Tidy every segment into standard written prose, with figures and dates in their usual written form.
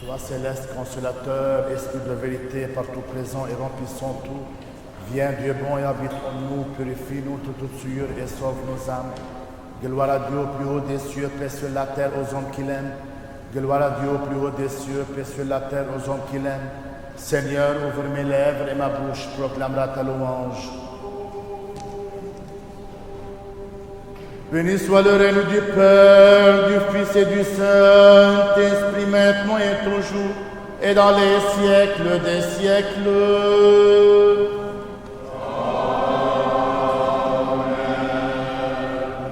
Toi, céleste consolateur, esprit de vérité, partout présent et remplissant tout, viens Dieu bon et habite en nous, purifie-nous de toute souillure et sauve nos âmes. Gloire à Dieu au plus haut des cieux, paix sur la terre aux hommes qui l'aiment. Gloire à Dieu au plus haut des cieux, paix sur la terre aux hommes qui l'aiment. Seigneur, ouvre mes lèvres et ma bouche proclamera ta louange. Béni soit le règne du Père, du Fils et du Saint-Esprit, maintenant et toujours, et dans les siècles des siècles.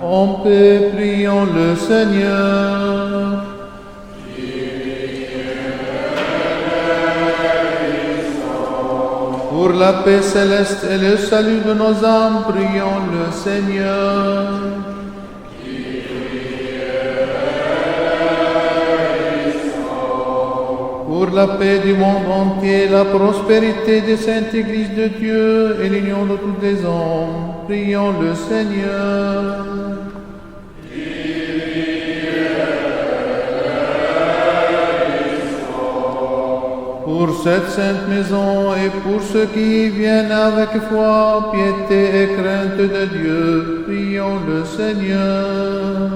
En paix, prions le Seigneur. Pour la paix céleste et le salut de nos âmes, prions le Seigneur. Pour la paix du monde entier, la prospérité des saintes églises de Dieu et l'union de tous les hommes, prions le Seigneur. Pour cette sainte maison et pour ceux qui viennent avec foi, piété et crainte de Dieu, prions le Seigneur.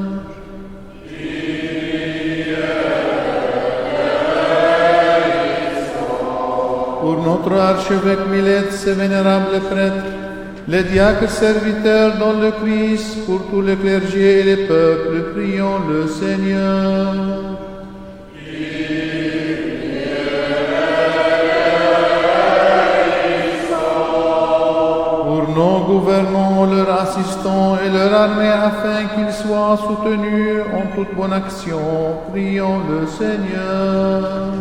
Pour notre archevêque Millet, ses vénérables prêtres, les diacres serviteurs dans le Christ, pour tous les clergés et les peuples, prions le Seigneur. Pour nos gouvernants, leurs assistants et leur armée, afin qu'ils soient soutenus en toute bonne action, prions le Seigneur.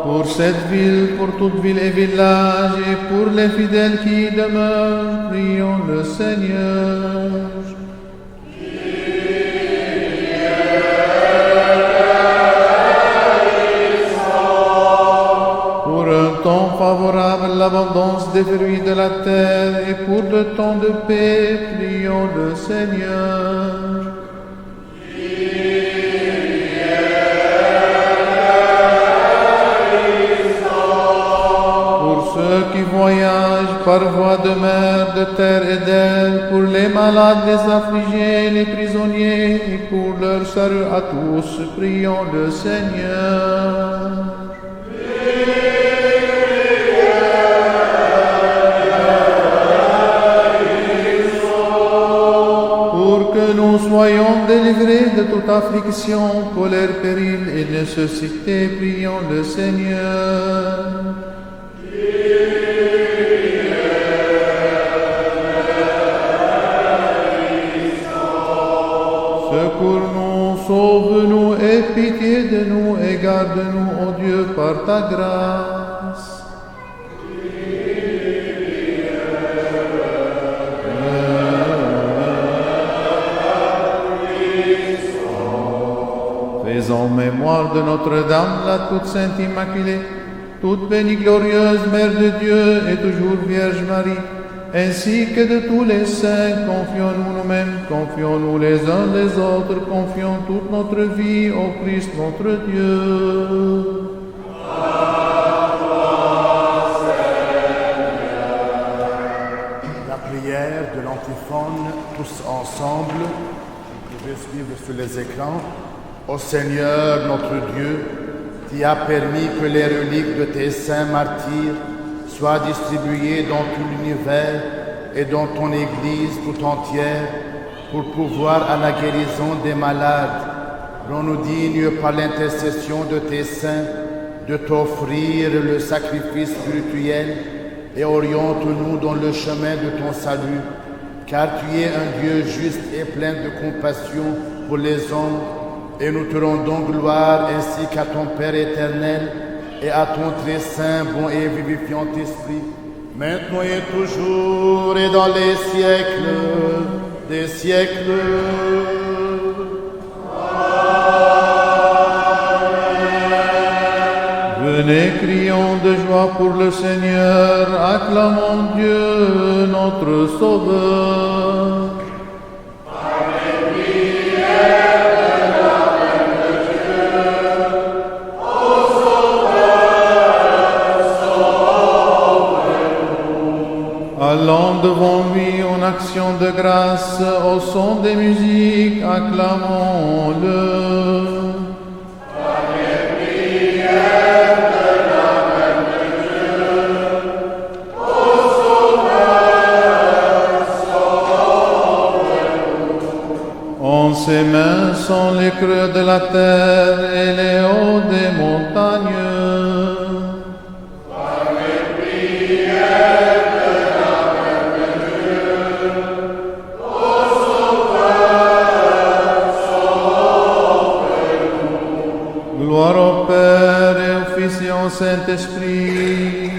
Pour cette ville, pour toute ville et village, et pour les fidèles qui y demeurent, prions le Seigneur. Pour un temps favorable, l'abondance des fruits de la terre, et pour le temps de paix, prions le Seigneur. Qui voyagent par voie de mer, de terre et d'air, pour les malades, les affligés, les prisonniers, et pour leur salut à tous, prions le Seigneur. Pour que nous soyons délivrés de toute affliction, colère, péril et nécessité, prions le Seigneur. Secours-nous, sauve-nous et pitié de nous et garde-nous, ô Dieu, par ta grâce. Faisons mémoire de Notre-Dame, la toute sainte Immaculée, toute bénie glorieuse Mère de Dieu et toujours Vierge Marie, ainsi que de tous les saints, confions-nous nous-mêmes, confions-nous les uns les autres, confions toute notre vie au Christ notre Dieu. La prière de l'antiphone, tous ensemble, vous pouvez suivre sur les écrans. Ô Seigneur notre Dieu, qui as permis que les reliques de tes saints martyrs soient distribuées dans tout l'univers et dans ton Église tout entière, pour pouvoir à la guérison des malades, rends-nous dignes par l'intercession de tes saints de t'offrir le sacrifice spirituel et oriente-nous dans le chemin de ton salut, car tu es un Dieu juste et plein de compassion pour les hommes, et nous te rendons gloire ainsi qu'à ton Père éternel et à ton très saint, bon et vivifiant Esprit, maintenant et toujours et dans les siècles des siècles. Venez, crions de joie pour le Seigneur, acclamons Dieu, notre Sauveur. action de grâce au son des musiques, acclamons-le. Ses mains sont les creux de la terre et les hauts des montagnes. Par les prières de la Bienvenue, au Sauveur, sauve-nous. Gloire au Père et au Fils et au Saint-Esprit.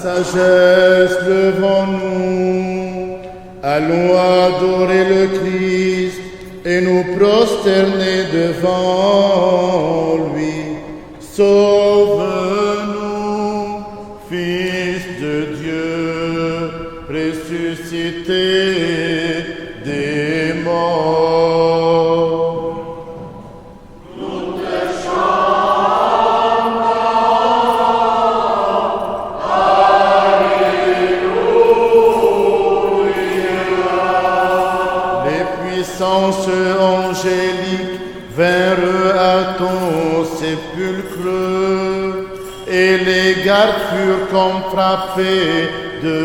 Sagesse, levons-nous, allons adorer le Christ et nous prosterner devant lui. Sauve-nous, Fils de Dieu, ressuscité des morts. Angélique vinrent à ton sépulcre et les gardes furent comme frappés de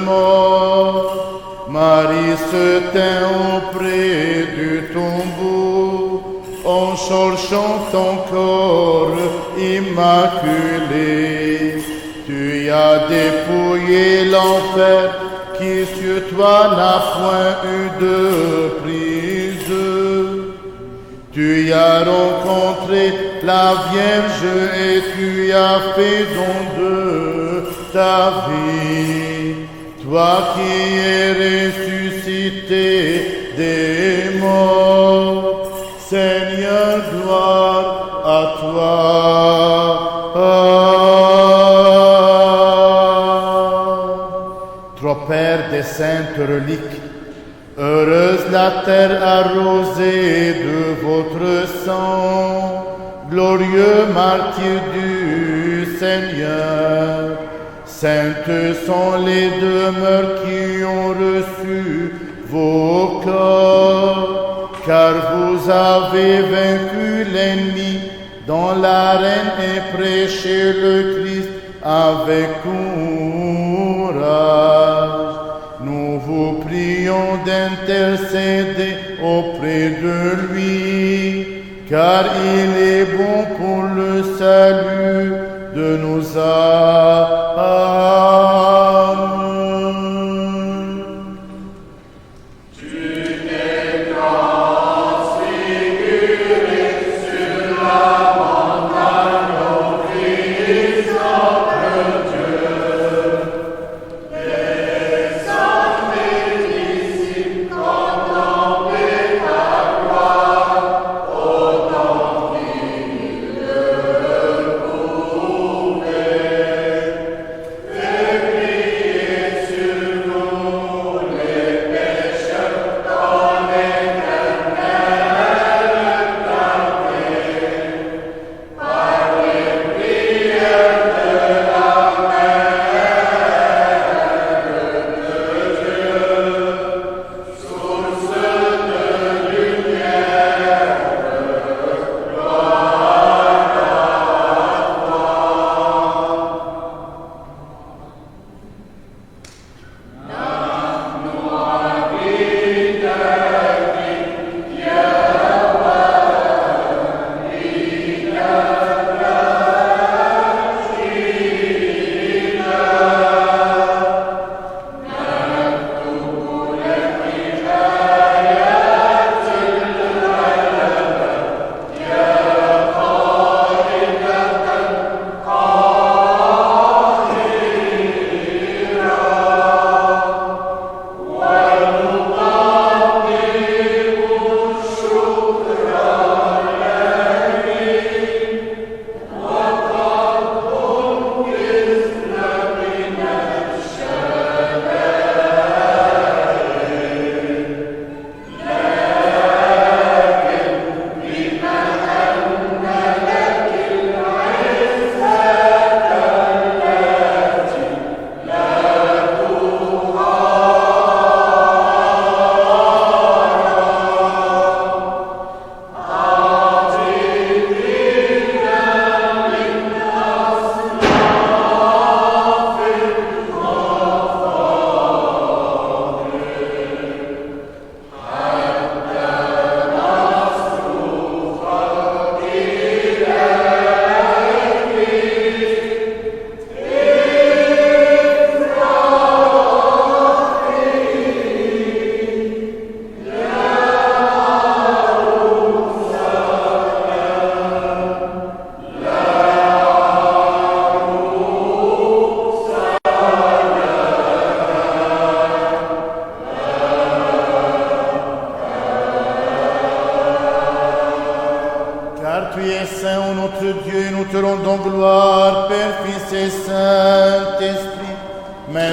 mort. Marie se tint auprès du tombeau en cherchant ton corps immaculé. Tu y as dépouillé l'enfer qui sur toi n'a point eu de prise. Tu y as rencontré la Vierge et tu y as fait don de ta vie. Toi qui es ressuscité des morts, Seigneur, gloire à toi. Père des saintes reliques, heureuse la terre arrosée de votre sang, glorieux martyr du Seigneur. Saintes sont les demeures qui ont reçu vos corps, car vous avez vaincu l'ennemi dans l'arène et prêché le Christ avec courage. Nous vous prions d'intercéder auprès de lui, car il est bon pour le salut de nos âmes.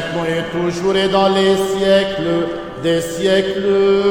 maintenant et toujours et dans les siècles des siècles.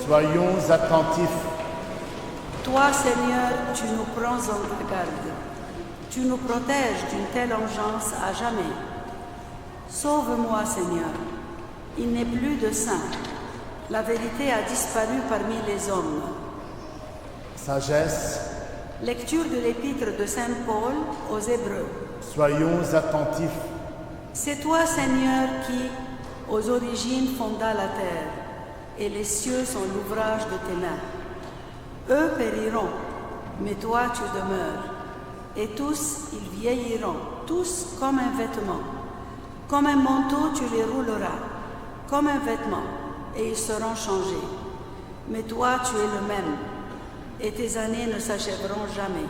Soyons attentifs. Toi, Seigneur, tu nous prends en garde. Tu nous protèges d'une telle engeance à jamais. Sauve-moi, Seigneur. Il n'est plus de saint. La vérité a disparu parmi les hommes. Sagesse. Lecture de l'épître de Saint Paul aux Hébreux. Soyons attentifs. C'est toi, Seigneur, qui, aux origines, fonda la terre, et les cieux sont l'ouvrage de tes mains. Eux périront, mais toi tu demeures, et tous ils vieilliront, tous comme un vêtement. Comme un manteau tu les rouleras, comme un vêtement, et ils seront changés. Mais toi tu es le même, et tes années ne s'achèveront jamais.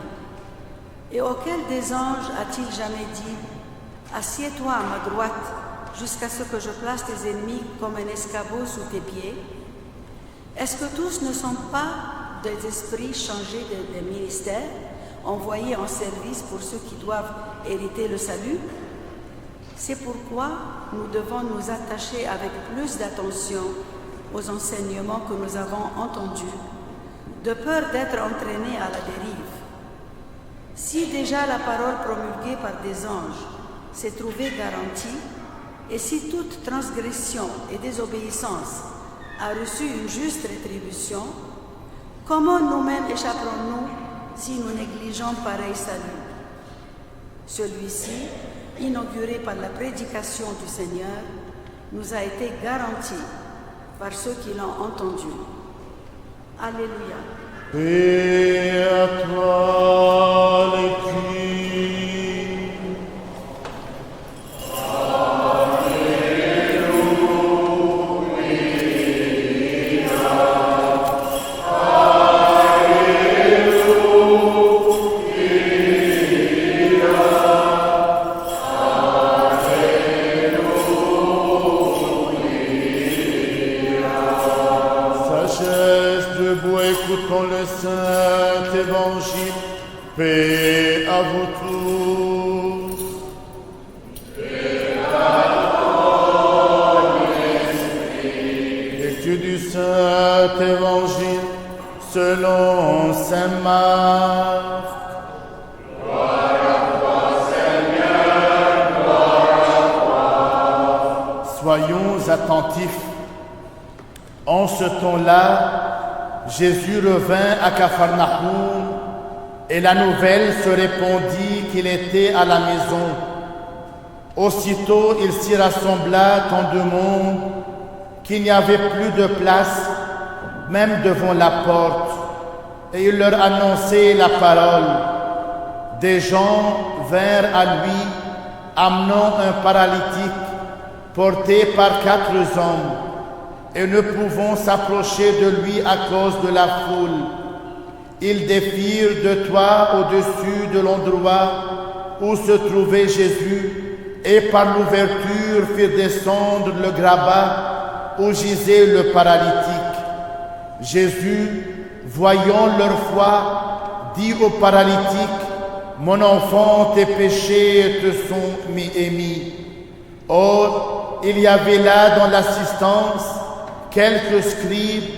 Et auquel des anges a-t-il jamais dit « Assieds-toi à ma droite, jusqu'à ce que je place tes ennemis comme un escabeau sous tes pieds » Est-ce que tous ne sont pas des esprits changés de ministères, envoyés en service pour ceux qui doivent hériter le salut? C'est pourquoi nous devons nous attacher avec plus d'attention aux enseignements que nous avons entendus, de peur d'être entraînés à la dérive. Si déjà la parole promulguée par des anges s'est trouvée garantie, et si toute transgression et désobéissance a reçu une juste rétribution, comment nous-mêmes échapperons-nous si nous négligeons pareil salut? Celui-ci, inauguré par la prédication du Seigneur, nous a été garanti par ceux qui l'ont entendu. Alléluia. Paix à toi, les Christ. le Saint Évangile. Paix à vous tous. Lecture du Saint Évangile selon Saint Marc. Soyons attentifs. En ce temps-là, Jésus revint à Capharnaüm et la nouvelle se répandit qu'il était à la maison. Aussitôt, il s'y rassembla tant de monde qu'il n'y avait plus de place, même devant la porte, et il leur annonçait la parole. Des gens vinrent à lui, amenant un paralytique porté par 4 hommes, et ne pouvant s'approcher de lui à cause de la foule. Ils défirent de toit au-dessus de l'endroit où se trouvait Jésus, et par l'ouverture firent descendre le grabat où gisait le paralytique. Jésus, voyant leur foi, dit au paralytique: « Mon enfant, tes péchés te sont émis. » Or, il y avait là dans l'assistance quelques scribes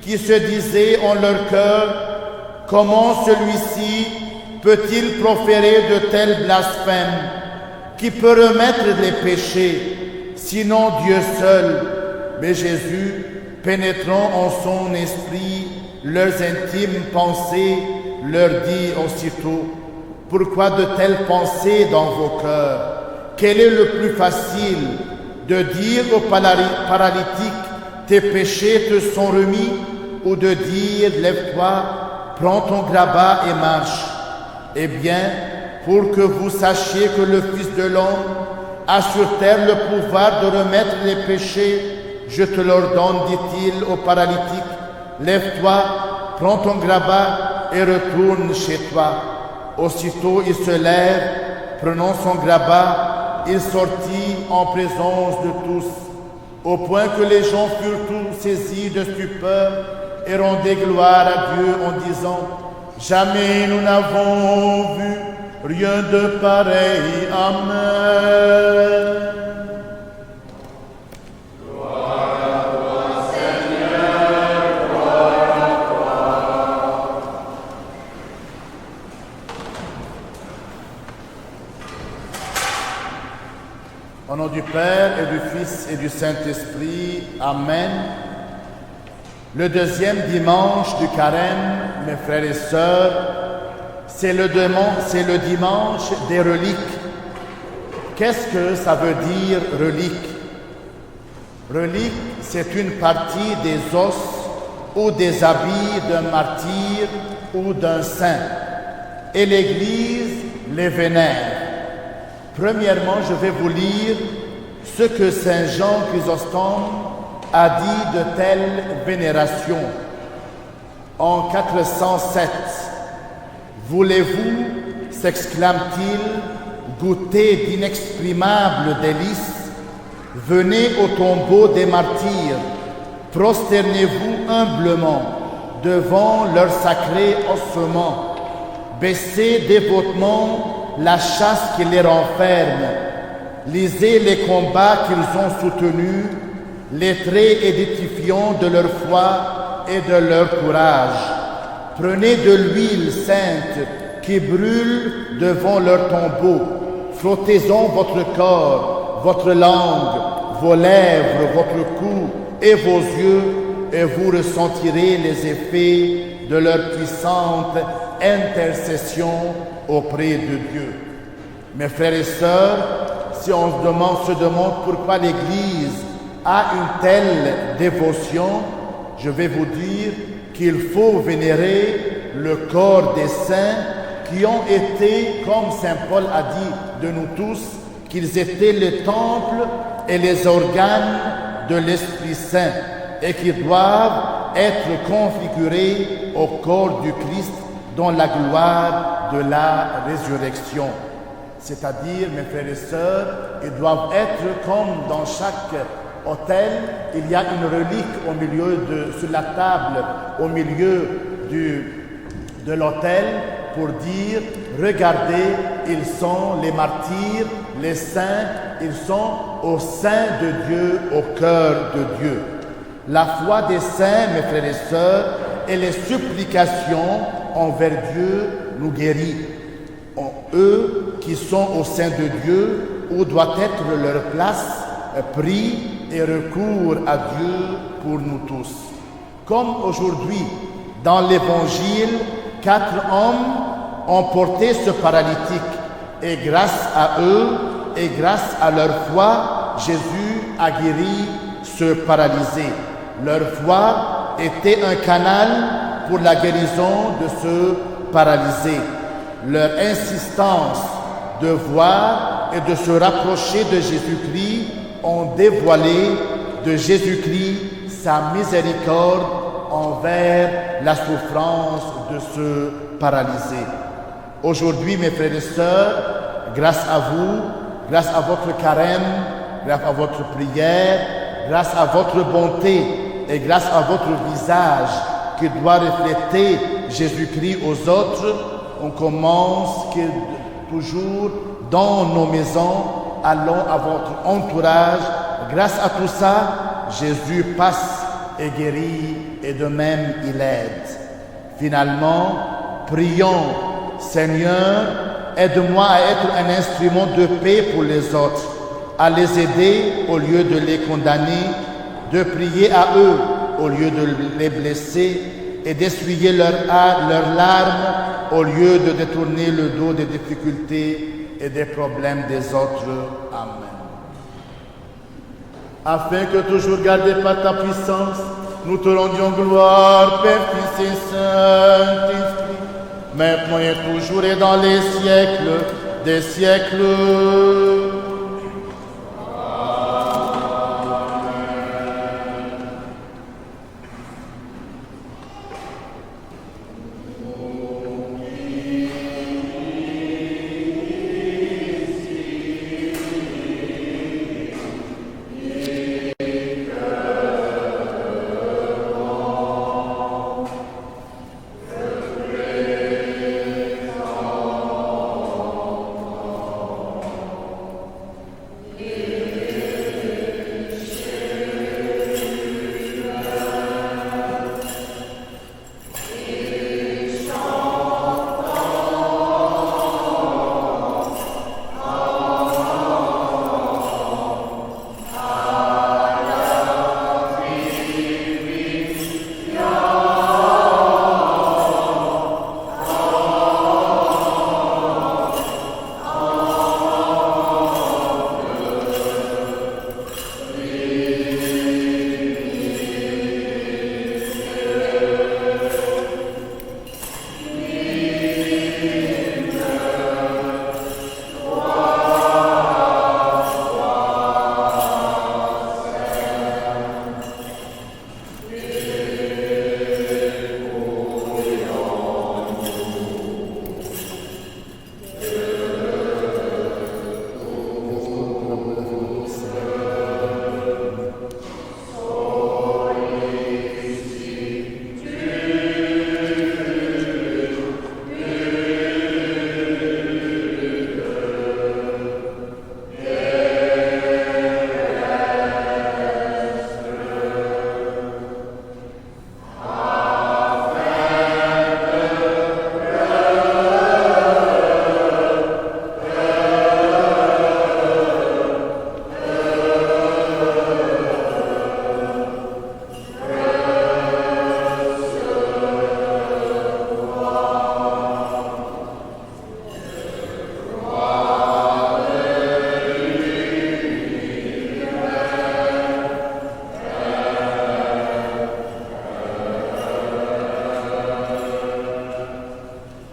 qui se disaient en leur cœur: « Comment celui-ci peut-il proférer de tels blasphèmes? Qui peut remettre les péchés, sinon Dieu seul ?» Mais Jésus, pénétrant en son esprit leurs intimes pensées, leur dit aussitôt: « Pourquoi de telles pensées dans vos cœurs? Quel est le plus facile, de dire au paralytique: tes péchés te sont remis, ou de dire: lève-toi, prends ton grabat et marche? Eh bien, pour que vous sachiez que le Fils de l'homme a sur terre le pouvoir de remettre les péchés, je te l'ordonne, dit-il au paralytique: lève-toi, prends ton grabat et retourne chez toi. Aussitôt il se lève, prenant son grabat, il sortit en présence de tous, au point que les gens furent tous saisis de stupeur et rendaient gloire à Dieu en disant: jamais nous n'avons vu rien de pareil. Amen. Au nom du Père et du Fils et du Saint-Esprit. Amen. Le deuxième dimanche du carême, mes frères et sœurs, c'est le dimanche des reliques. Qu'est-ce que ça veut dire, relique? Relique, c'est une partie des os ou des habits d'un martyr ou d'un saint. Et l'Église les vénère. Premièrement, je vais vous lire ce que Saint Jean Chrysostome a dit de telle vénération. En 407, « Voulez-vous, s'exclame-t-il, goûter d'inexprimables délices? Venez au tombeau des martyrs, prosternez-vous humblement devant leur sacré ossement, baissez dévotement la chasse qui les renferme, lisez les combats qu'ils ont soutenus, les traits édifiants de leur foi et de leur courage. Prenez de l'huile sainte qui brûle devant leur tombeau, frottez-en votre corps, votre langue, vos lèvres, votre cou et vos yeux, et vous ressentirez les effets de leur puissante intercession auprès de Dieu. » Mes frères et sœurs, si on se demande pourquoi l'Église a une telle dévotion, je vais vous dire qu'il faut vénérer le corps des saints qui ont été, comme Saint Paul a dit de nous tous, qu'ils étaient les temples et les organes de l'Esprit Saint et qui doivent être configurés au corps du Christ dans la gloire de la résurrection. C'est-à-dire, mes frères et sœurs, ils doivent être comme dans chaque hôtel, il y a une relique au milieu sur la table, au milieu de l'autel pour dire « Regardez, ils sont les martyrs, les saints, ils sont au sein de Dieu, au cœur de Dieu. » La foi des saints, mes frères et sœurs, et les supplications envers Dieu nous guérit. Eux qui sont au sein de Dieu, où doit être leur place, prient et recours à Dieu pour nous tous. Comme aujourd'hui, dans l'Évangile, 4 hommes ont porté ce paralytique et grâce à eux et grâce à leur foi, Jésus a guéri ce paralysé. Leur foi était un canal pour la guérison de ce paralysé. Leur insistance de voir et de se rapprocher de Jésus-Christ ont dévoilé de Jésus-Christ sa miséricorde envers la souffrance de ce paralysé. Aujourd'hui, mes frères et sœurs, grâce à vous, grâce à votre carême, grâce à votre prière, grâce à votre bonté et grâce à votre visage qui doit refléter Jésus-Christ aux autres, on commence toujours dans nos maisons, allons à votre entourage. Grâce à tout ça, Jésus passe et guérit et de même il aide. Finalement, prions, Seigneur, aide-moi à être un instrument de paix pour les autres, à les aider au lieu de les condamner, de prier à eux au lieu de les blesser et d'essuyer leurs larmes au lieu de détourner le dos des difficultés et des problèmes des autres. Amen. Afin que toujours gardés par ta puissance, nous te rendions gloire, Père, Fils et Saint-Esprit, maintenant et toujours et dans les siècles des siècles.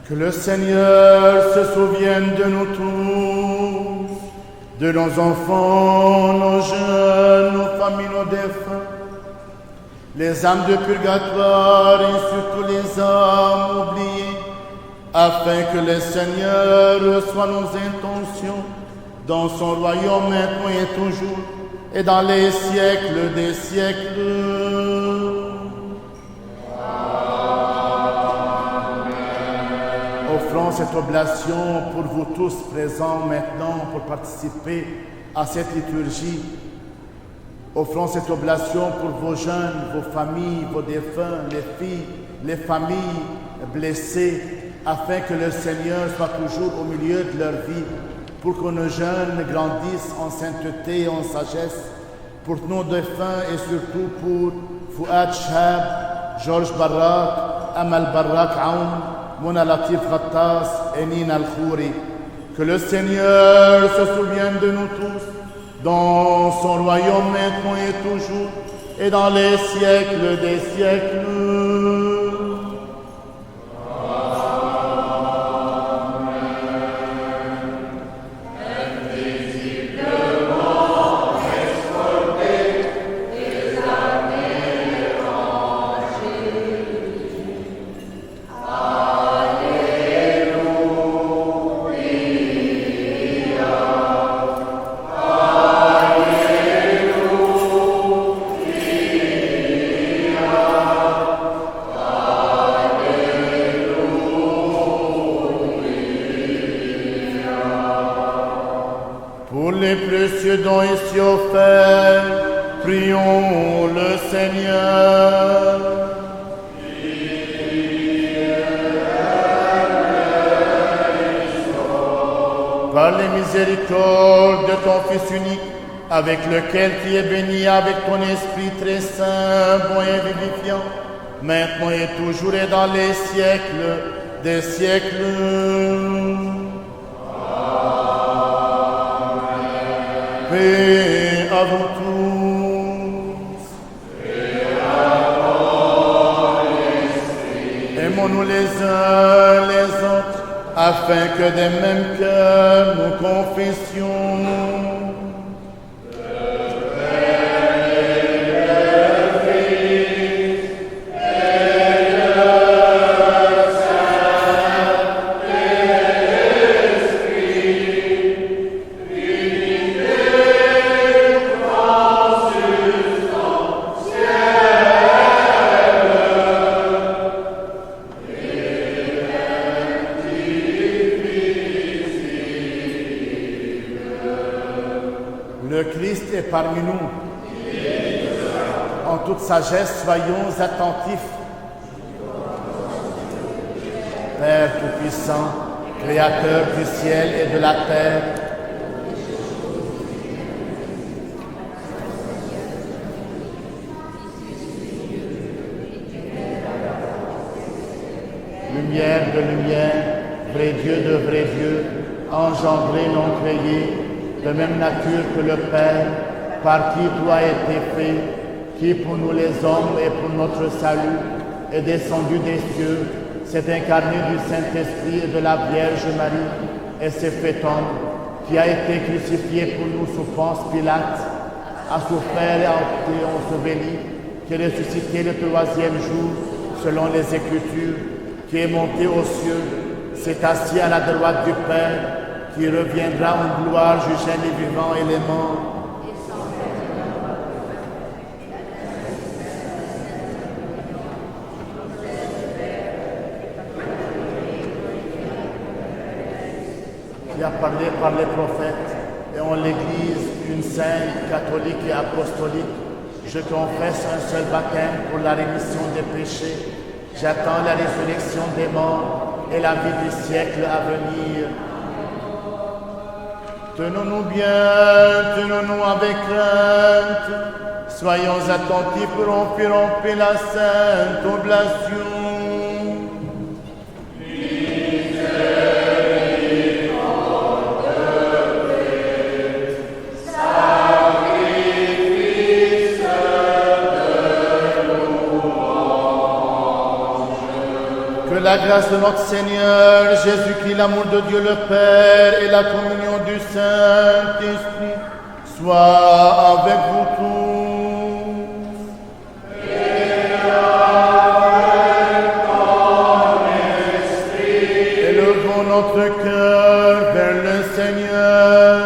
Que le Seigneur se souvienne de nous tous, de nos enfants, nos jeunes, nos familles, nos défunts, les âmes de purgatoire et surtout les âmes oubliées, afin que le Seigneur reçoive nos intentions dans son royaume maintenant et toujours, et dans les siècles des siècles. Offrons cette oblation pour vous tous présents maintenant pour participer à cette liturgie. Offrons cette oblation pour vos jeunes, vos familles, vos défunts, les filles, les familles blessées, afin que le Seigneur soit toujours au milieu de leur vie, pour que nos jeunes grandissent en sainteté et en sagesse, pour nos défunts et surtout pour Fouad Chab, Georges Barrak, Amal Barrak Aoun, Mona Latif Ghattas et Nina Al-Khouri. Que le Seigneur se souvienne de nous tous, dans son royaume maintenant et toujours, et dans les siècles des siècles. Pour les précieux dons ici offerts, prions le Seigneur. Par les miséricordes de ton Fils unique, avec lequel tu es béni avec ton Esprit très saint, bon et vivifiant, maintenant et toujours et dans les siècles des siècles. Paix à vous tous. Aimons-nous les uns les autres, afin que des mêmes cœurs nous confessions. Le Christ est parmi nous. En toute sagesse, soyons attentifs. Père Tout-Puissant, Créateur du ciel et de la terre, lumière de lumière, vrai Dieu de vrai Dieu, engendré, non créé, de même nature que le Père, par qui toi as été fait, qui pour nous les hommes et pour notre salut est descendu des cieux, s'est incarné du Saint-Esprit et de la Vierge Marie, et s'est fait homme, qui a été crucifié pour nous sous Ponce Pilate, a souffert et a été enseveli, qui est ressuscité le troisième jour, selon les Écritures, qui est monté aux cieux, s'est assis à la droite du Père, qui reviendra en gloire juger les vivants et les morts. Qui a parlé par les prophètes et en l'Église une sainte, catholique et apostolique, je confesse un seul baptême pour la rémission des péchés. J'attends la résurrection des morts et la vie du siècle à venir. Tenons-nous bien, tenons-nous avec crainte, soyons attentifs pour romper la sainte oblation. Que la grâce de notre Seigneur Jésus-Christ, l'amour de Dieu le Père et la communion du Saint-Esprit soient avec vous tous. Et avec ton esprit. Élevons notre cœur vers le Seigneur.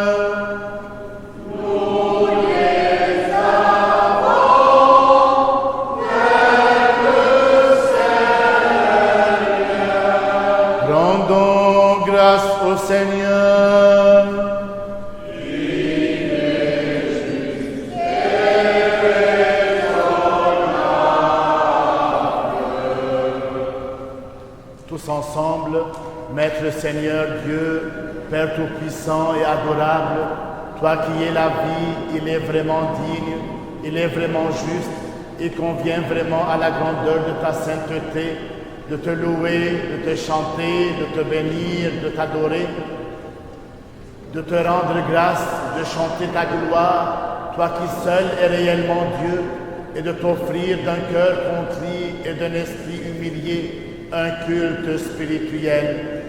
Rendons ensemble, Maître Seigneur Dieu, Père Tout-Puissant et adorable, toi qui es la vie, il est vraiment digne, il est vraiment juste, il convient vraiment à la grandeur de ta sainteté, de te louer, de te chanter, de te bénir, de t'adorer, de te rendre grâce, de chanter ta gloire, toi qui seul es réellement Dieu, et de t'offrir d'un cœur contrit et d'un esprit humilié un culte spirituel.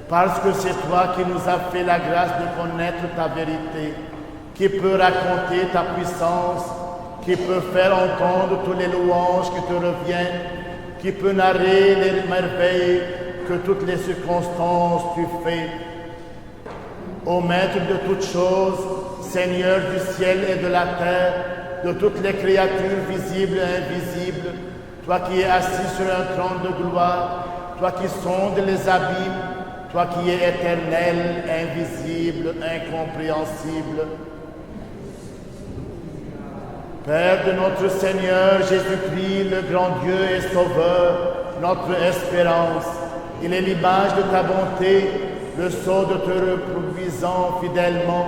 Parce que c'est toi qui nous as fait la grâce de connaître ta vérité, qui peut raconter ta puissance, qui peut faire entendre toutes les louanges qui te reviennent, qui peut narrer les merveilles que toutes les circonstances tu fais. Ô Maître de toutes choses, Seigneur du ciel et de la terre, de toutes les créatures visibles et invisibles, toi qui es assis sur un trône de gloire, toi qui sondes les abîmes, toi qui es éternel, invisible, incompréhensible. Père de notre Seigneur Jésus-Christ, le grand Dieu et Sauveur, notre espérance, il est l'image de ta bonté, le sceau de te reproduisant fidèlement,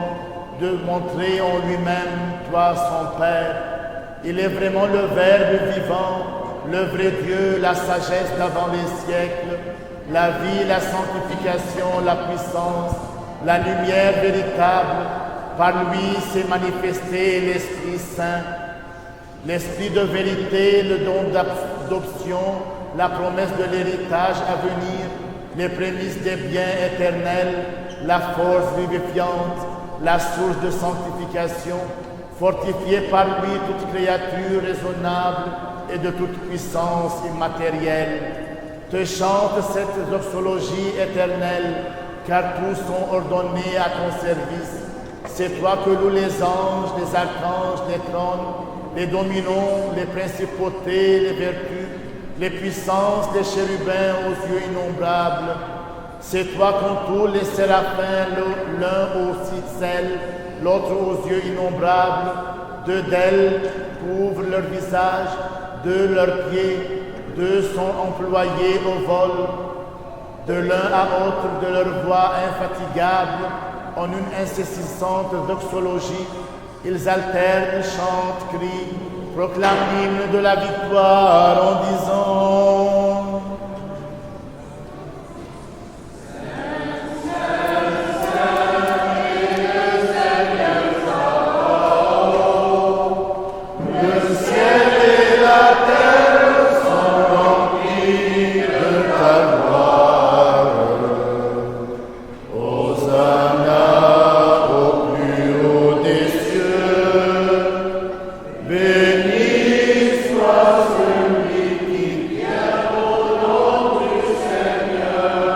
de montrer en lui-même, toi son Père. Il est vraiment le Verbe vivant, le vrai Dieu, la sagesse d'avant les siècles, la vie, la sanctification, la puissance, la lumière véritable. Par lui s'est manifesté l'Esprit Saint, l'Esprit de vérité, le don d'adoption, la promesse de l'héritage à venir, les prémices des biens éternels, la force vivifiante, la source de sanctification, fortifiée par lui toute créature raisonnable et de toute puissance immatérielle. Te chante cette doxologie éternelle, car tous sont ordonnés à ton service. C'est toi que louent les anges, les archanges, les trônes, les dominants, les principautés, les vertus, les puissances des chérubins aux yeux innombrables. C'est toi qu'entourent les séraphins, l'un aux 6 ailes, l'autre aux yeux innombrables. 2 d'ailes couvrent leur visage, 2 leurs pieds, 2 sont employés au vol. De l'un à l'autre de leur voix infatigable, en une incessante doxologie, ils alternent, chantent, crient, proclament l'hymne de la victoire en disant: le ciel et la terre sont remplis de ta gloire. Hosanna au plus haut des cieux. Béni soit celui qui vient au nom du Seigneur.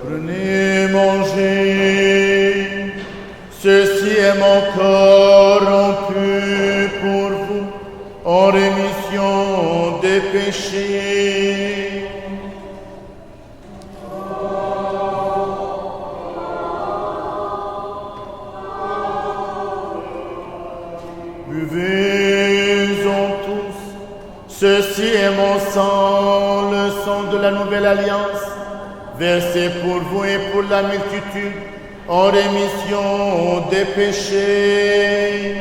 Prenez, mangez, ceci est mon corps rompu pour vous, en rémission des péchés. Buvez-en tous, ceci est mon sang, le sang de la nouvelle alliance, versé pour vous et pour la multitude, en rémission des péchés.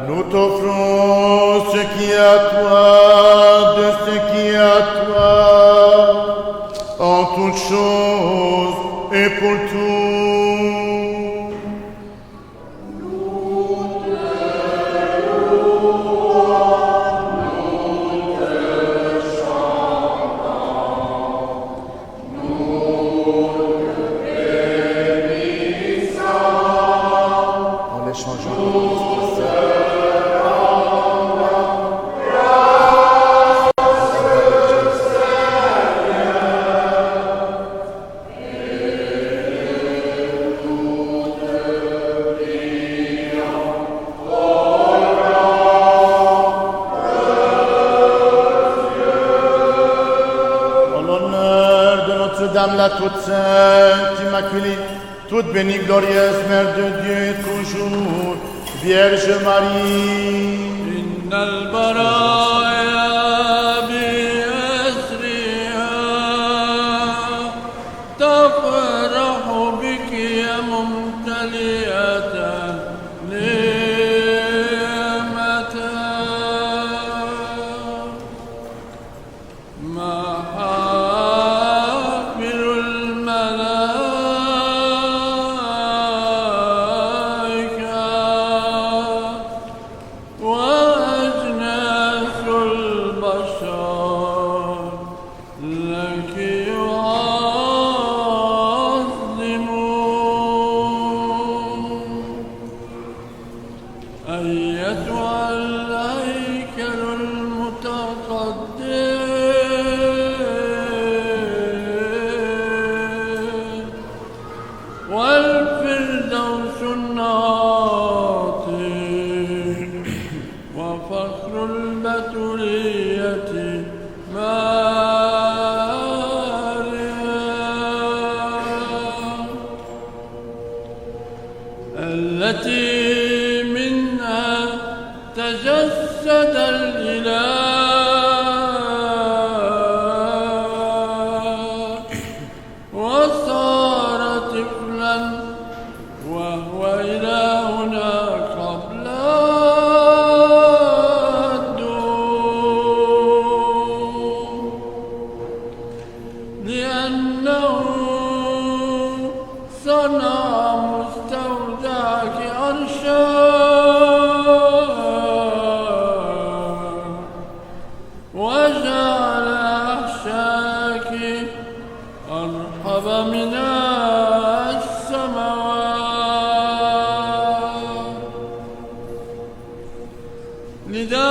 Nous t'offrons ce qui est à toi, de ce qui est à toi, en toutes choses et pour tout. En les changeant. Notre-Dame, la toute sainte, immaculée, toute bénie, glorieuse, Mère de Dieu, toujours, Vierge Marie. إن البرايا بأسرها تفرح بك يا ممتلئة نعمة محافل الملائكة وأجناس البشر لك يعظمون أيتها الهيكل المتقدس والفردوس الناطق وفخر البتولية مريم التي منها تجسد الإله وصار طفلا وهو إلهنا قبل الدور لأنه صنع مستودعك عرشا وجعل أحشاك أرحب من السماوات لذلك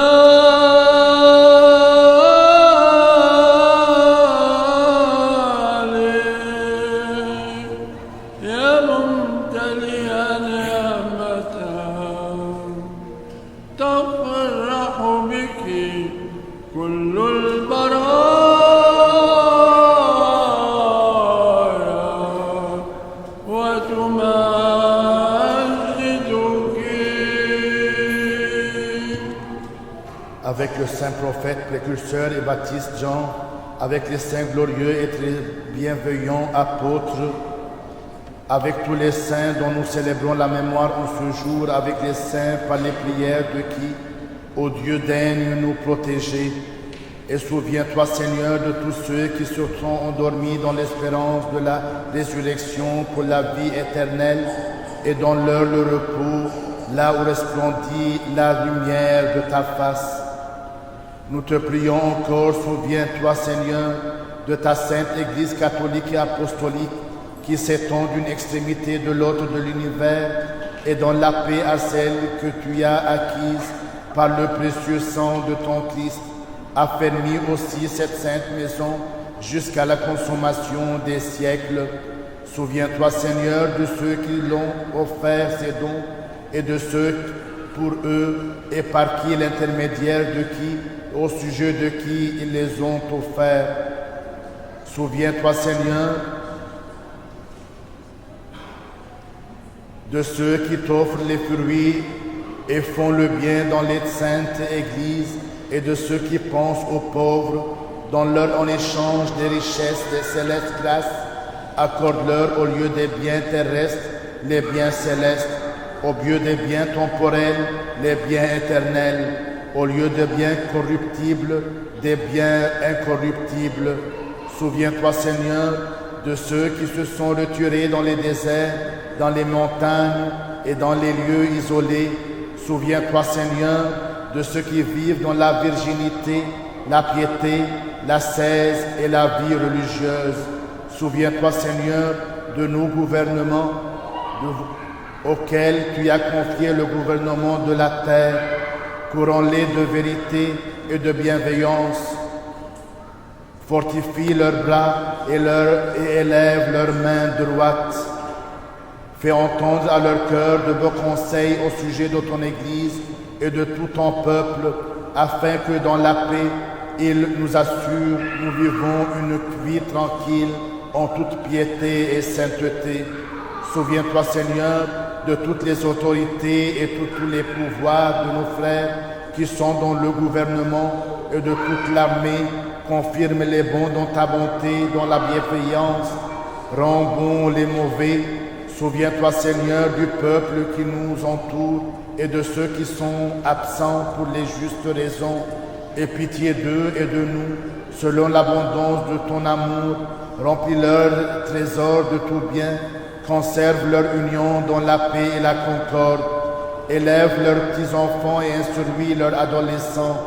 يا ممتلئا نعمة تفرح بك كل البرايا وتمجدك. Avec le saint prophète, précurseur et baptiste Jean, avec les saints glorieux et très bienveillants apôtres, avec tous les saints dont nous célébrons la mémoire en ce jour, avec les saints par les prières de qui, ô Dieu, daigne nous protéger. Et souviens-toi, Seigneur, de tous ceux qui se sont endormis dans l'espérance de la résurrection pour la vie éternelle et dans leur le repos, là où resplendit la lumière de ta face. Nous te prions encore, souviens-toi, Seigneur, de ta sainte Église catholique et apostolique qui s'étend d'une extrémité de l'autre de l'univers et dans la paix à celle que tu as acquise par le précieux sang de ton Christ. Affermis aussi cette sainte maison jusqu'à la consommation des siècles. Souviens-toi, Seigneur, de ceux qui l'ont offert ces dons et de ceux pour eux et par qui l'intermédiaire de qui, au sujet de qui ils les ont offerts. Souviens-toi, Seigneur, de ceux qui t'offrent les fruits et font le bien dans les saintes églises et de ceux qui pensent aux pauvres, donne-leur en échange des richesses des célestes grâces, accorde-leur au lieu des biens terrestres les biens célestes, au lieu des biens temporels les biens éternels, au lieu des biens corruptibles des biens incorruptibles. Souviens-toi, Seigneur, de ceux qui se sont retirés dans les déserts, dans les montagnes et dans les lieux isolés. Souviens-toi, Seigneur, de ceux qui vivent dans la virginité, la piété, l'ascèse et la vie religieuse. Souviens-toi, Seigneur, de nos gouvernements auxquels tu as confié le gouvernement de la terre. Courons-les de vérité et de bienveillance. Fortifie leurs bras et élève leurs mains droites. Fais entendre à leur cœur de beaux conseils au sujet de ton Église et de tout ton peuple, afin que dans la paix, ils nous assurent, nous vivons une vie tranquille en toute piété et sainteté. Souviens-toi, Seigneur, de toutes les autorités et tous les pouvoirs de nos frères qui sont dans le gouvernement et de toute l'armée. Confirme les bons dans ta bonté, dans la bienveillance. Rends bons les mauvais. Souviens-toi, Seigneur, du peuple qui nous entoure et de ceux qui sont absents pour les justes raisons. Aie pitié d'eux et de nous, selon l'abondance de ton amour. Remplis leur trésor de tout bien. Conserve leur union dans la paix et la concorde. Élève leurs petits-enfants et instruis leurs adolescents.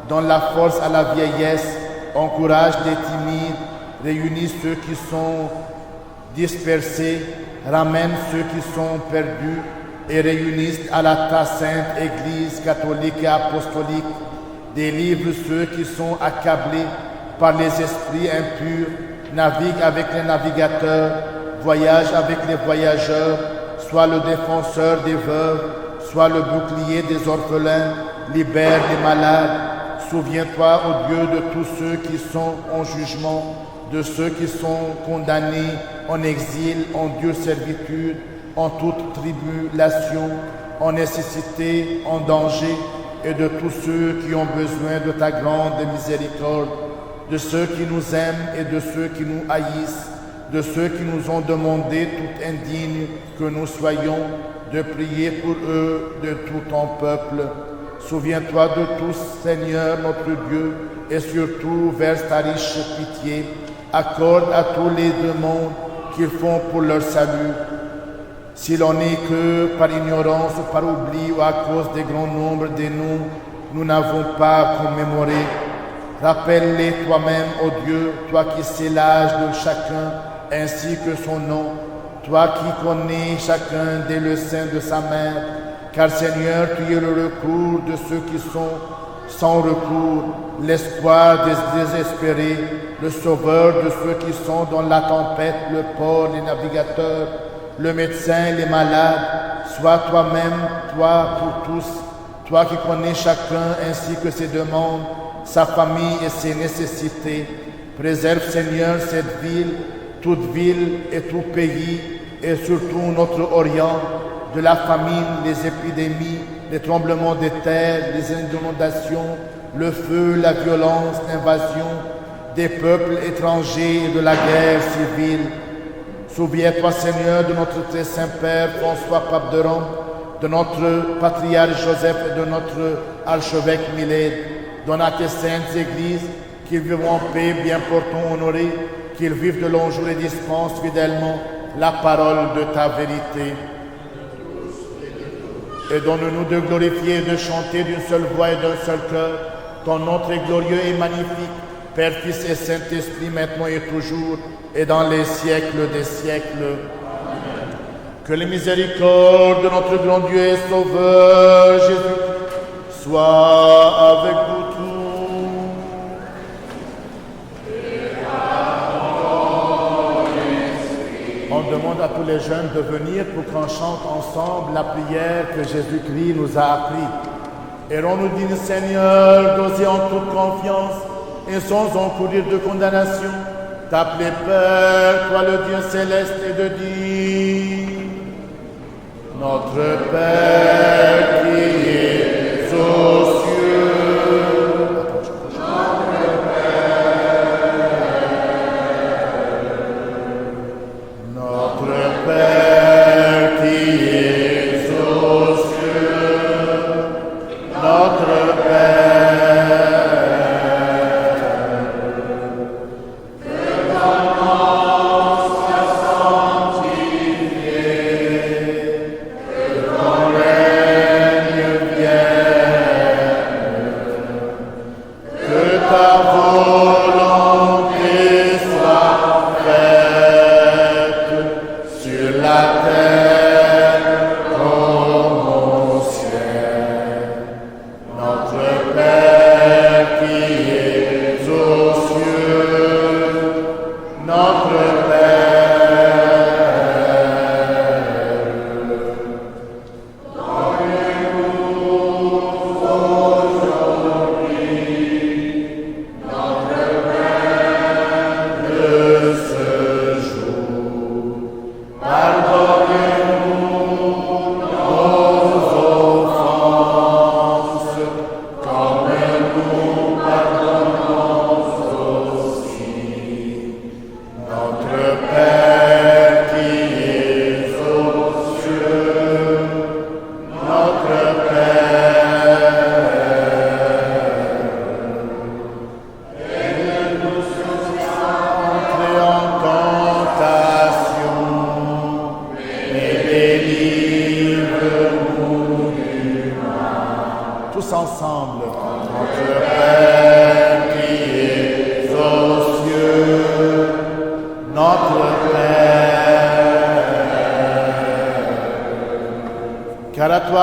Donne la force à la vieillesse. Encourage les timides. Réunis ceux qui sont dispersés. Ramène ceux qui sont perdus. Et réunissent à ta sainte Église catholique et apostolique. Délivre ceux qui sont accablés par les esprits impurs. Navigue avec les navigateurs. Voyage avec les voyageurs, sois le défenseur des veuves, sois le bouclier des orphelins, libère les malades. Souviens-toi, ô Dieu, de tous ceux qui sont en jugement, de ceux qui sont condamnés en exil, en dure servitude, en toute tribulation, en nécessité, en danger, et de tous ceux qui ont besoin de ta grande miséricorde, de ceux qui nous aiment et de ceux qui nous haïssent, de ceux qui nous ont demandé, tout indignes que nous soyons, de prier pour eux, de tout ton peuple. Souviens-toi de tous, Seigneur notre Dieu, et surtout verse ta riche pitié. Accorde à tous les demandes qu'ils font pour leur salut. Si l'on n'est que par ignorance, par oubli ou à cause des grands nombres des noms, nous n'avons pas commémoré. Rappelle-les toi-même, ô Dieu, toi qui sais l'âge de chacun, ainsi que son nom, toi qui connais chacun dès le sein de sa mère, car Seigneur, tu es le recours de ceux qui sont sans recours, l'espoir des désespérés, le sauveur de ceux qui sont dans la tempête, le port, les navigateurs, le médecin, les malades. Sois toi-même, toi pour tous, toi qui connais chacun ainsi que ses demandes, sa famille et ses nécessités. Préserve, Seigneur, cette ville, toute ville et tout pays, et surtout notre Orient, de la famine, les épidémies, les tremblements de terre, les inondations, le feu, la violence, l'invasion des peuples étrangers et de la guerre civile. Souviens-toi, Seigneur, de notre très saint Père François, pape de Rome, de notre patriarche Joseph et de notre archevêque Milède. Donne à tes saintes églises qu'ils vivent en paix, bien portant, honorés, qu'ils vivent de longs jours et dispensent fidèlement la parole de ta vérité. Et donne-nous de glorifier et de chanter d'une seule voix et d'un seul cœur ton nom très glorieux et magnifique, Père, Fils et Saint-Esprit, maintenant et toujours, et dans les siècles des siècles. Amen. Que les miséricordes de notre grand Dieu et Sauveur Jésus soient avec vous tous. On demande à tous les jeunes de venir pour qu'on chante ensemble la prière que Jésus-Christ nous a appris. Et on nous dit, Seigneur, d'oser en toute confiance et sans encourir de condamnation, t'appeler Père, toi le Dieu céleste, et de dire, Notre Père qui es aux cieux, règne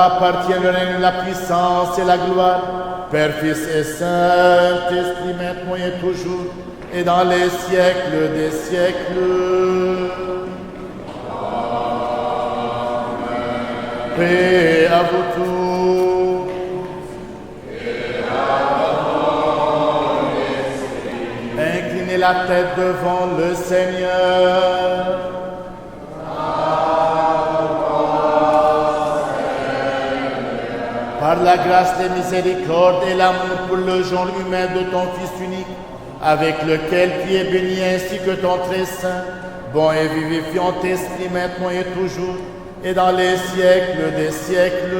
appartient le règne, la puissance et la gloire, Père, Fils et Saint-Esprit, maintenant et toujours, et dans les siècles des siècles. Paix à vous tous. Inclinez la tête devant le Seigneur. Par la grâce, les miséricordes et l'amour pour le genre humain de ton Fils unique, avec lequel tu es béni ainsi que ton très saint, bon et vivifiant esprit maintenant et toujours, et dans les siècles des siècles.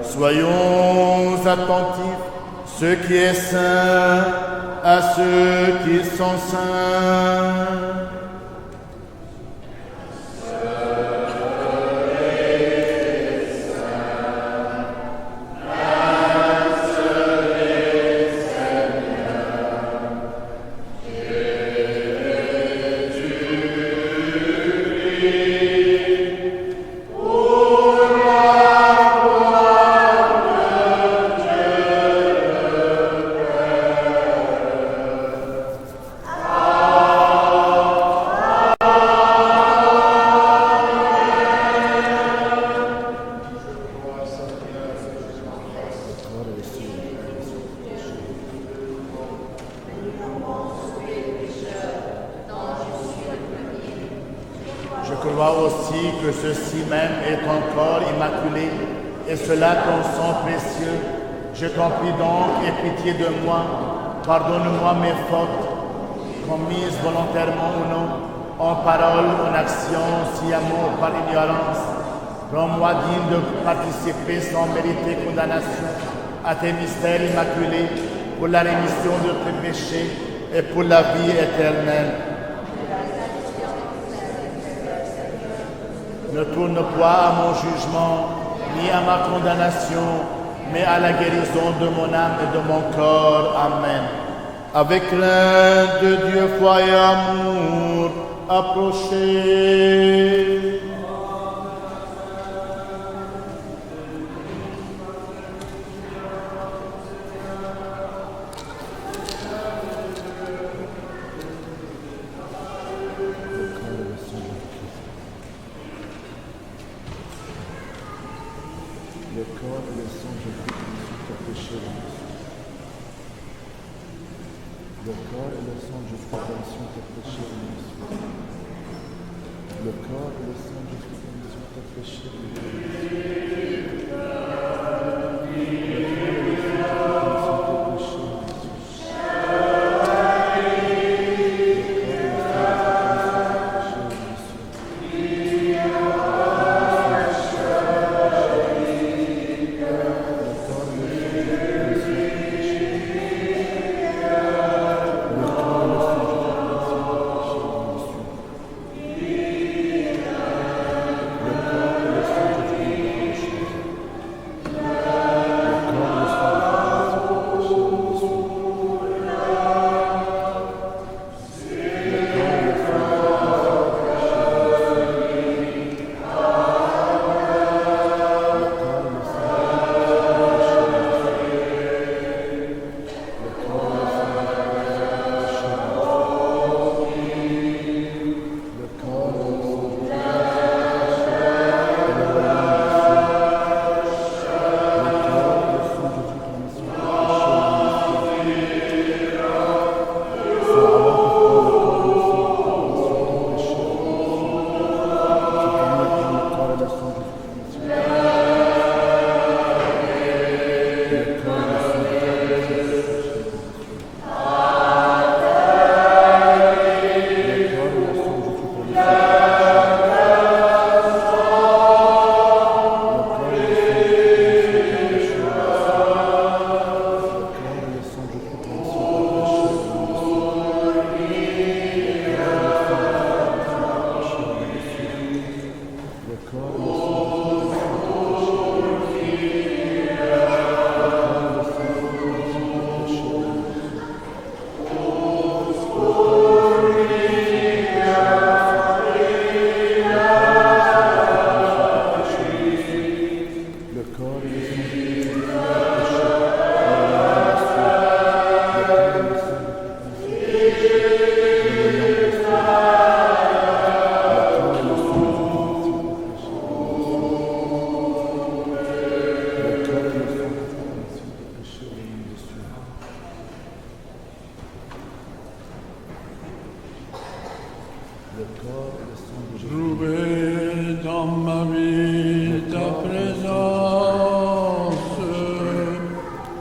Soyons attentifs, ce qui est saint, à ceux qui sont saints. Je crois aussi que ceci même est ton corps immaculé, et cela ton sang précieux. Je t'en prie donc, aie pitié de moi. Pardonne-moi mes fautes, commises volontairement ou non, en parole, en action, sciemment ou par ignorance. Rends-moi digne de participer sans mériter condamnation à tes mystères immaculés, pour la rémission de tes péchés et pour la vie éternelle. Ne tourne pas à mon jugement, ni à ma condamnation, mais à la guérison de mon âme et de mon corps. Amen. Avec crainte de Dieu, foi et amour, approchez. Le corps et le sang de Jésus qui péché la nation. Le corps et le sang de rédemption t'a péché la nation. Le corps et le sang de rédemption t'a péché la Trouver dans ma vie ta présence,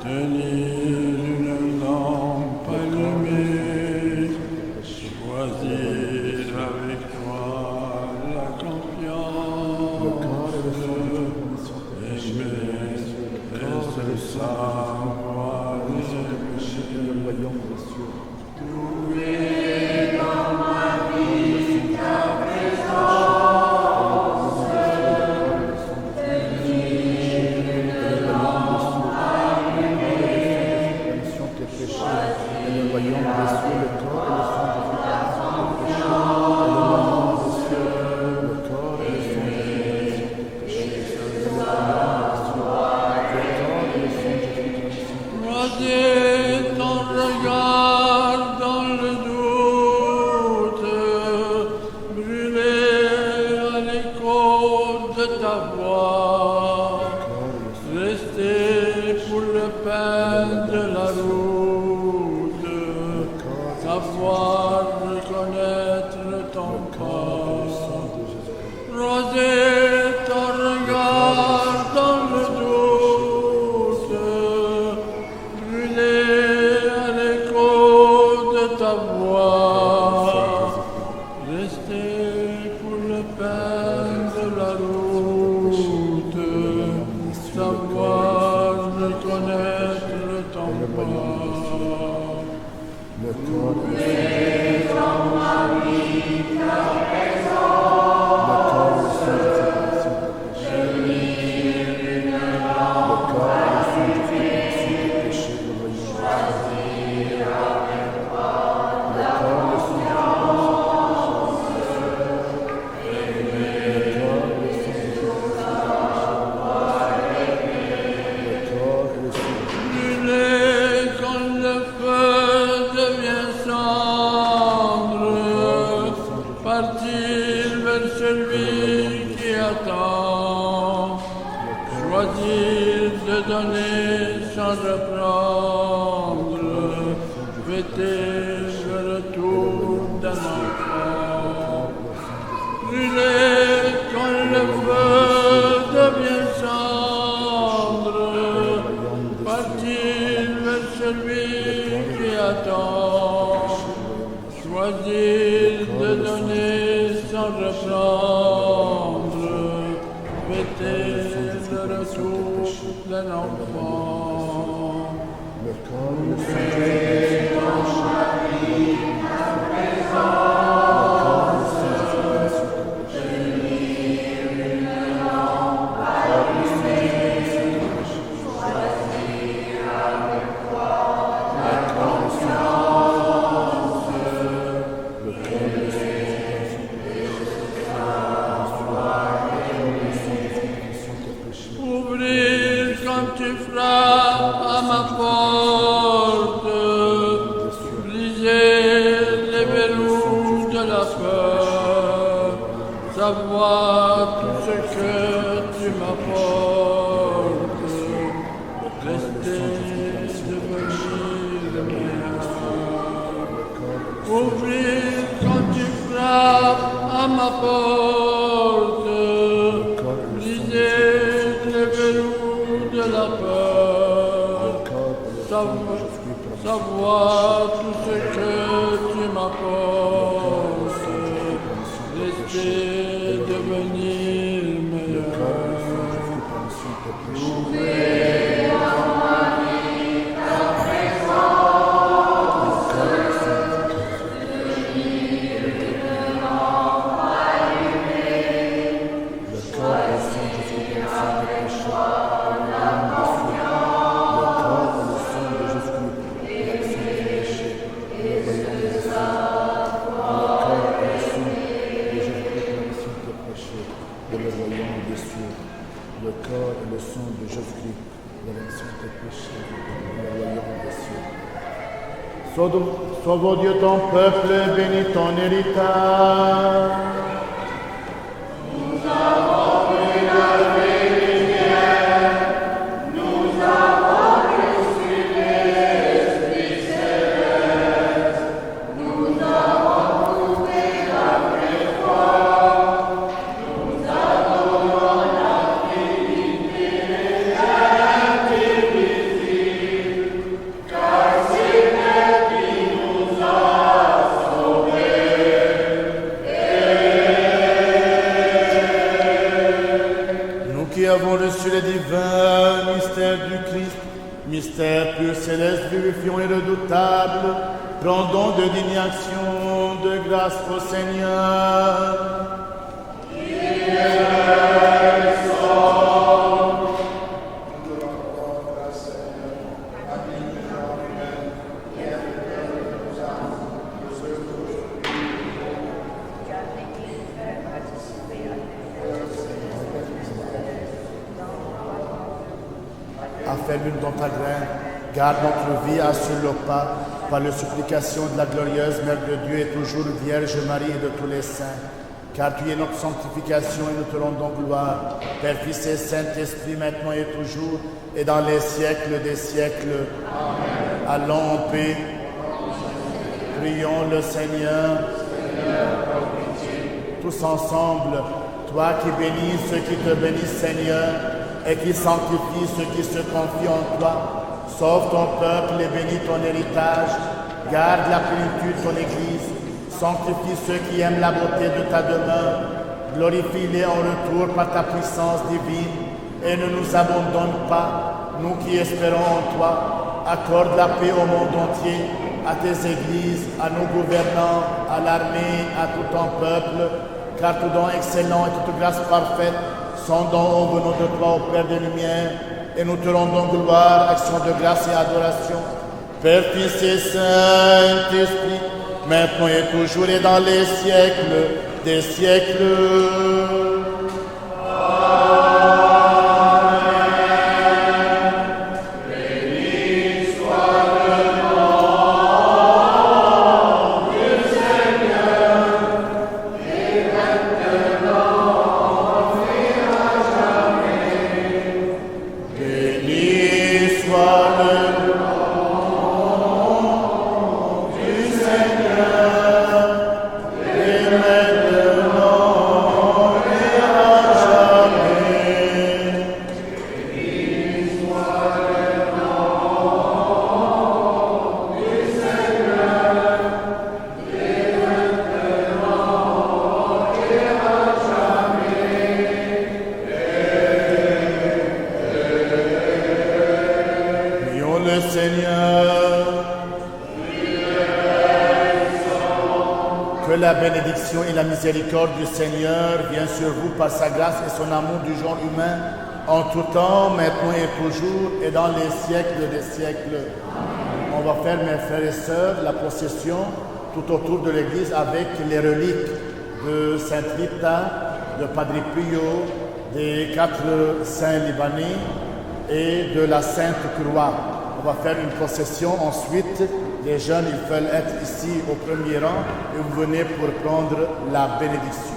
tenir une lampe allumée, choisir avec toi la confiance, aimer et se savoir Croiser ton regard dans le doute, brûler à l'écho de ta voix, rester pour le pain de la route, savoir reconnaître ton corps. Croiser ton regard dans le doute, à l'écho de ta voix, rester pour le pain de la route, savoir reconnaître ton corps. Le corps Brûler quand le feu devient cendre, partir vers celui qui attend, choisir de donner sans reprendre, fêter le retour d'un enfant. Brûler quand le feu devient cendre, partir vers celui qui attend, choisir de donner sans reprendre, fêter le retour d'un enfant. le corps et le sang Ouvrir quand tu frappes à ma porte, briser les verrous de la peur, savoir tout ce que tu m'apportes, rester devenir le mien. Ouvrir quand tu frappes à ma porte, briser les verrous de la peur, savoir tout ce que tu m'apportes, rester devenir meilleur. Le corps et le sang de Jésus-Christ, la rémission des péchés, le royaume des cieux. Sauve, ô Dieu, ton peuple, bénis ton héritage. Qui avons reçu les divins mystères du Christ, mystère pur, céleste, vivifiant et redoutable, rendons de dignes actions de grâce au Seigneur. Affermis dans ta graine, garde notre vie, assure le pas, par les supplications de la glorieuse Mère de Dieu et toujours Vierge Marie et de tous les saints. Car tu es notre sanctification et nous te rendons gloire, Père, Fils et Saint-Esprit, maintenant et toujours, et dans les siècles des siècles. Amen. Allons en paix. Prions le Seigneur. Tous ensemble, toi qui bénis ceux qui te bénissent, Seigneur, et qui sanctifie ceux qui se confient en toi. Sauve ton peuple et bénis ton héritage. Garde la plénitude de ton Église. Sanctifie ceux qui aiment la beauté de ta demeure. Glorifie-les en retour par ta puissance divine. Et ne nous abandonne pas, nous qui espérons en toi. Accorde la paix au monde entier, à tes églises, à nos gouvernants, à l'armée, à tout ton peuple. Car tout don excellent et toute grâce parfaite sont dons venant de toi, au Père des Lumières, et nous te rendons gloire, action de grâce et adoration. Père, Fils et Saint-Esprit, maintenant et toujours et dans les siècles des siècles. Que la bénédiction et la miséricorde du Seigneur viennent sur vous par sa grâce et son amour du genre humain, en tout temps, maintenant et toujours, et dans les siècles des siècles. Amen. On va faire, mes frères et sœurs, la procession tout autour de l'église avec les reliques de Sainte Rita, de Padre Pio, des 4 saints libanais et de la Sainte Croix. On va faire une procession. Ensuite, les jeunes, ils veulent être ici au premier rang et vous venez pour prendre la bénédiction.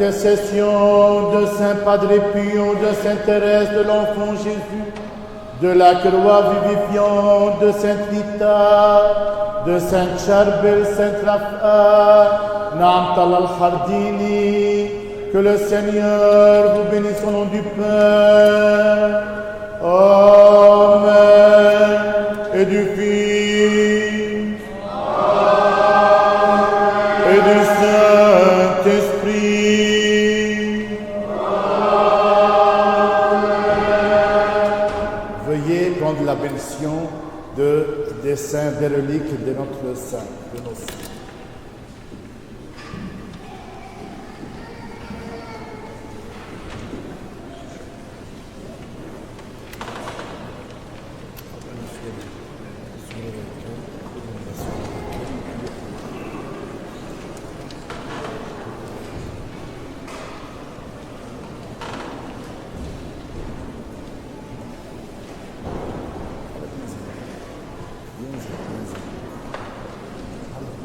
l'intercession de Saint Padre Pio, de Sainte Thérèse de l'Enfant Jésus, de la croix vivifiante de Sainte Rita, de Sainte Charbel, Sainte Raphaël, Naam al-Hardini, que le Seigneur vous bénisse au nom du Père, Amen, et du Fils, et du Saint-Esprit. Veuillez prendre la bénédiction des saints, des reliques de notre saint, de nos saints.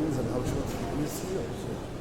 ينزل هاو شوت في الكنيسة